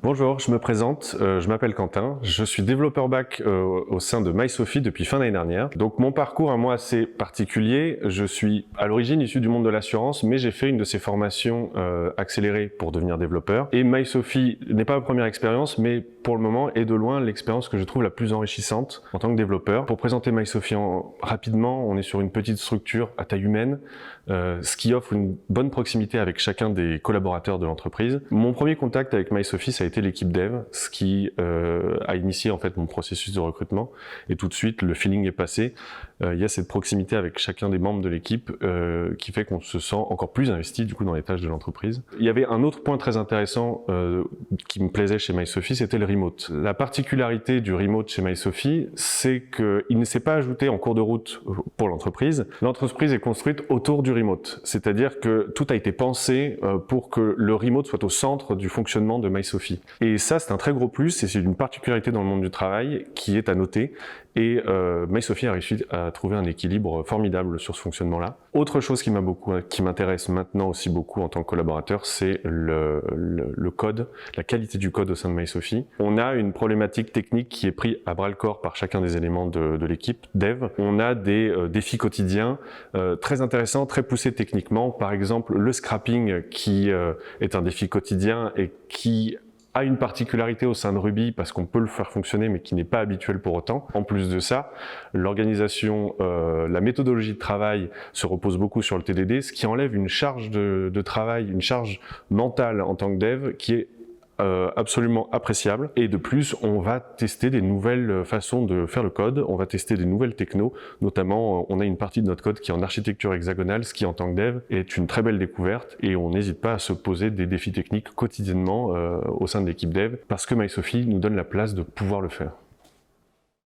Bonjour, je me présente, je m'appelle Quentin, je suis développeur back au sein de MySophie depuis fin d'année dernière. Donc mon parcours à moi assez particulier, je suis à l'origine issu du monde de l'assurance, mais j'ai fait une de ces formations accélérées pour devenir développeur. Et MySophie n'est pas ma première expérience, mais pour le moment est de loin l'expérience que je trouve la plus enrichissante en tant que développeur. Pour présenter MySophie rapidement, on est sur une petite structure à taille humaine, ce qui offre une bonne proximité avec chacun des collaborateurs de l'entreprise. Mon premier contact avec MySophie, ça a été l'équipe dev, ce qui a initié en fait mon processus de recrutement. Et tout de suite, le feeling est passé. Il y a cette proximité avec chacun des membres de l'équipe qui fait qu'on se sent encore plus investi du coup dans les tâches de l'entreprise. Il y avait un autre point très intéressant qui me plaisait chez MySophie, c'était le remote. La particularité du remote chez MySophie, c'est qu'il ne s'est pas ajouté en cours de route pour l'entreprise. L'entreprise est construite autour du remote, c'est-à-dire que tout a été pensé pour que le remote soit au centre du fonctionnement de MySophie. Et ça, c'est un très gros plus et c'est une particularité dans le monde du travail qui est à noter. Et MySophie a réussi à trouver un équilibre formidable sur ce fonctionnement-là. Autre chose qui m'intéresse maintenant aussi beaucoup en tant que collaborateur, c'est le code, la qualité du code au sein de MySophie. On a une problématique technique qui est prise à bras-le-corps par chacun des éléments de l'équipe dev. On a des défis quotidiens très intéressants, très poussés techniquement. Par exemple, le scrapping qui est un défi quotidien et qui a une particularité au sein de Ruby parce qu'on peut le faire fonctionner mais qui n'est pas habituel pour autant. En plus de ça, l'organisation, la méthodologie de travail se repose beaucoup sur le TDD, ce qui enlève une charge de travail, une charge mentale en tant que dev qui est absolument appréciable. Et de plus, on va tester des nouvelles façons de faire le code, on va tester des nouvelles technos, notamment on a une partie de notre code qui est en architecture hexagonale, ce qui en tant que dev est une très belle découverte et on n'hésite pas à se poser des défis techniques quotidiennement au sein de l'équipe dev parce que MySophie nous donne la place de pouvoir le faire.